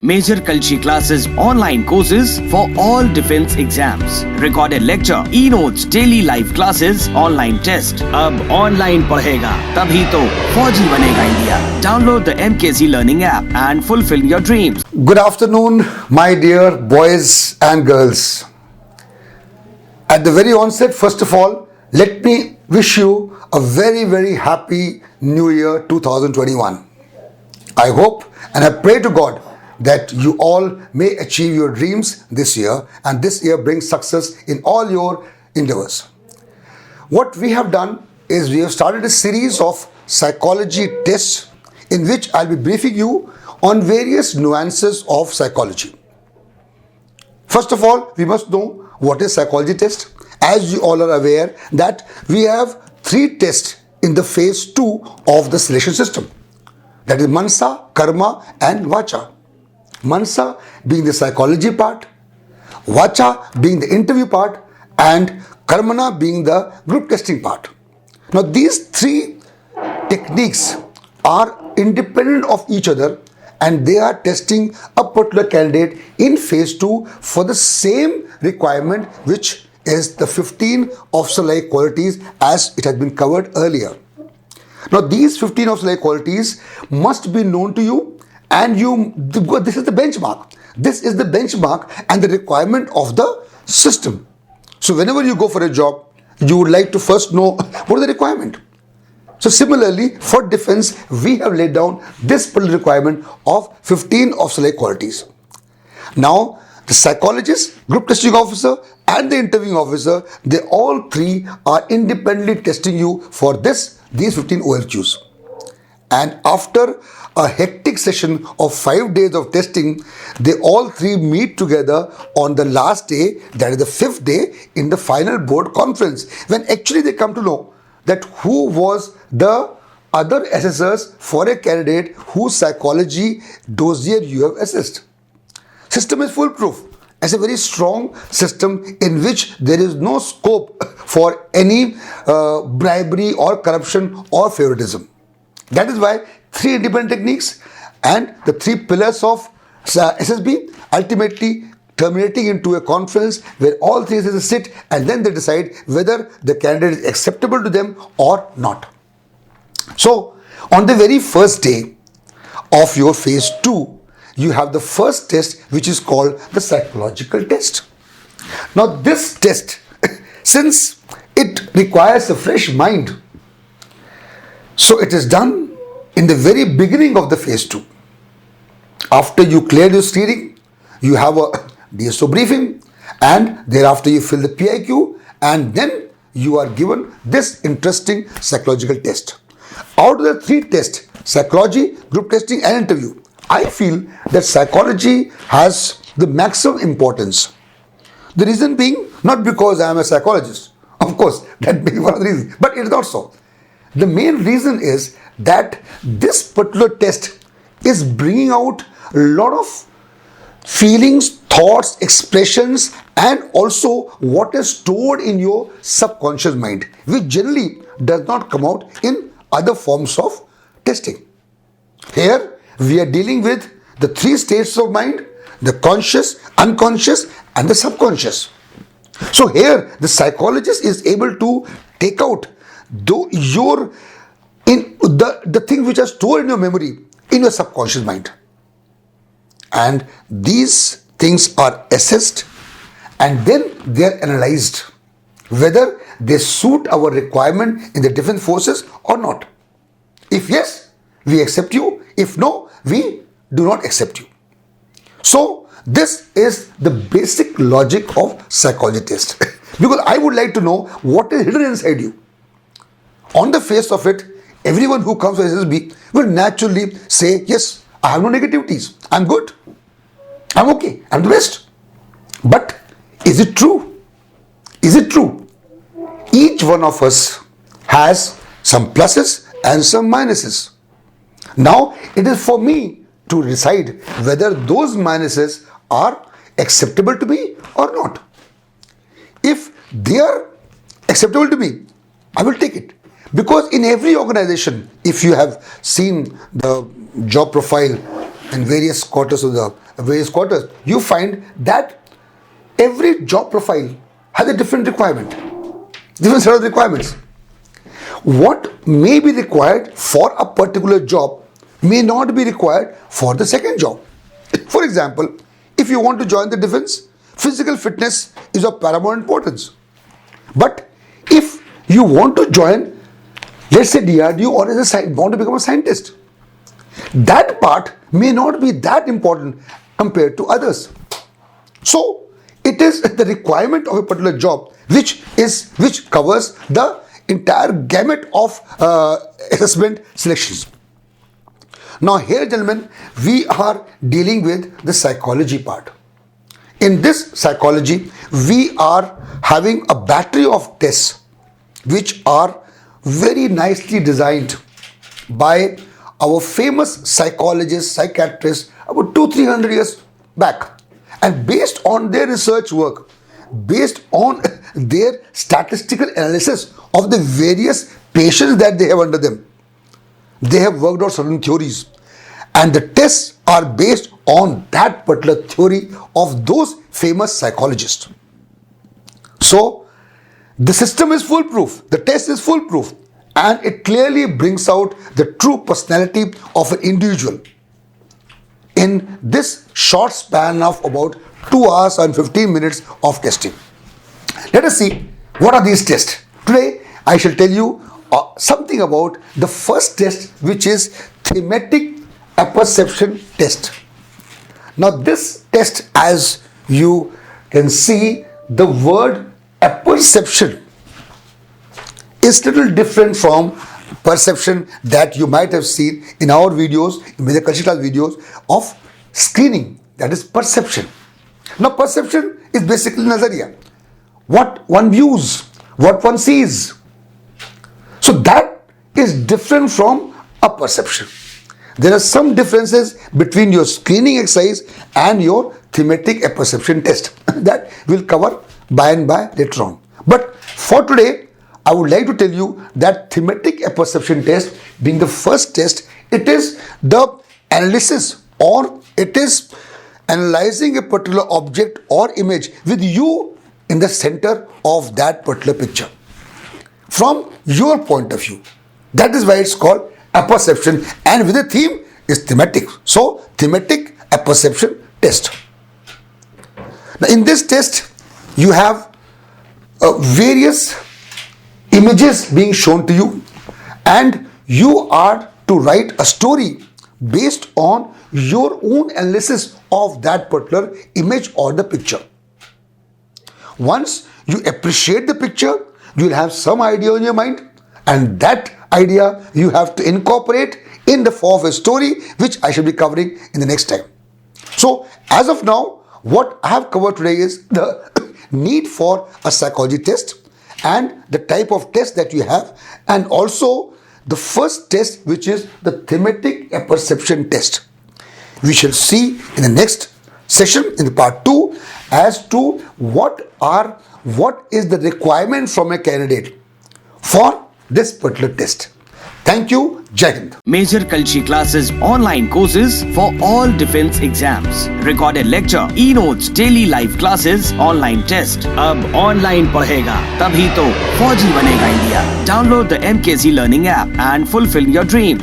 Major Culture classes, online courses for all defense exams, recorded lecture, e-notes, daily live classes, online test. अब online पढ़ेगा तभी तो फौजी बनेगा India. Download the MKZ Learning app and fulfill your dreams. Good afternoon, my dear boys and girls. At the very onset, first of all, let me wish you a very, very happy New Year 2021. I hope and I pray to God that you all may achieve your dreams this year and this year brings success in all your endeavors. What we have done is we have started a series of psychology tests in which I'll be briefing you on various nuances of psychology. First of all, we must know what is psychology test. As you all are aware that we have 3 tests in the phase 2 of the selection system. That is Mansa, Karma and Vacha. Mansa being the psychology part, Vacha being the interview part, and Karmana being the group testing part. Now these 3 techniques are independent of each other and they are testing a particular candidate in phase 2 for the same requirement, which is the 15 officer-like qualities as it has been covered earlier. Now these 15 officer-like qualities must be known to you, and this is the benchmark. This is the benchmark and the requirement of the system. So whenever you go for a job, you would like to first know what is the requirement. So similarly, for defense, we have laid down this particular requirement of 15 officer-like qualities. Now, the psychologist, group testing officer, and the interviewing officer, they all 3 are independently testing you for these 15 OLQs. And after a hectic session of 5 days of testing, they all 3 meet together on the last day, that is the 5th day, in the final board conference, when actually they come to know that who was the other assessors for a candidate whose psychology dossier you have assessed. System is foolproof. It's a very strong system in which there is no scope for any bribery or corruption or favoritism. That is why 3 independent techniques and the 3 pillars of SSB ultimately terminating into a conference where all 3 assessors sit and then they decide whether the candidate is acceptable to them or not. So, on the very first day of your phase 2, you have the first test, which is called the psychological test. Now this test, since it requires a fresh mind, so it is done in the very beginning of the phase 2. After you clear your steering, you have a DSO briefing, and thereafter you fill the PIQ, and then you are given this interesting psychological test. Out of the 3 tests, psychology, group testing and interview, I feel that psychology has the maximum importance. The reason being, not because I am a psychologist, of course, that may be one of the reasons, but it is not so. The main reason is that this particular test is bringing out a lot of feelings, thoughts, expressions, and also what is stored in your subconscious mind, which generally does not come out in other forms of testing. Here, we are dealing with the 3 states of mind: the conscious, unconscious, and the subconscious. So here, the psychologist is able to take out the things which are stored in your memory, in your subconscious mind. And these things are assessed and then they are analyzed, whether they suit our requirement in the defense forces or not. If yes, we accept you. If no, we do not accept you. So this is the basic logic of psychology test. Because I would like to know what is hidden inside you. On the face of it, everyone who comes to SSB will naturally say, yes, I have no negativities. I'm good. I'm okay. I'm the best. But is it true? Is it true? Each one of us has some pluses and some minuses. Now, it is for me to decide whether those minuses are acceptable to me or not. If they are acceptable to me, I will take it. Because in every organization, if you have seen the job profile in various quarters you find that every job profile has a different set of requirements. What may be required for a particular job may not be required for the second job. For example, if you want to join the defense, physical fitness is of paramount importance. But if you want to join, let's say DRDO, or want to become a scientist, that part may not be that important compared to others. So it is the requirement of a particular job which covers the entire gamut of assessment selections. Now here, gentlemen, we are dealing with the psychology part. In this psychology, we are having a battery of tests which are very nicely designed by our famous psychiatrists about 200-300 years back. And based on their research work, based on their statistical analysis of the various patients that they have under them, they have worked out certain theories. And the tests are based on that particular theory of those famous psychologists. So the system is foolproof, the test is foolproof, and it clearly brings out the true personality of an individual in this short span of about 2 hours and 15 minutes of testing. Let us see what are these tests. Today I shall tell you something about the first test, which is thematic apperception test. Now this test, as you can see, the word apperception is little different from perception that you might have seen in our videos, in the cultural class videos of screening, that is perception. Now perception is basically nazariya, what one views, what one sees. So that is different from a perception. There are some differences between your screening exercise and your thematic apperception test that we'll cover by and by later on. But for today, I would like to tell you that thematic apperception test, being the first test, it is the analysis, or it is analyzing a particular object or image with you in the center of that particular picture from your point of view. That is why it's called apperception, and with the theme is thematic. So thematic apperception test. Now in this test you have various images being shown to you, and you are to write a story based on your own analysis of that particular image or the picture. Once you appreciate the picture, you will have some idea in your mind, and that idea you have to incorporate in the form of a story, which I shall be covering in the next time. So as of now, what I have covered today is the need for a psychology test and the type of test that you have, and also the first test, which is the thematic apperception test. We shall see in the next session, in the part 2, as to what is the requirement from a candidate for this particular test. Thank you. Jai Hind. Major Kalshi classes online courses for all defense exams. Recorded lecture, e-notes, daily live classes, online test. अब online पढ़ेगा तभी तो फौजी बनेगा India. Download the MKZ Learning app and fulfill your dreams.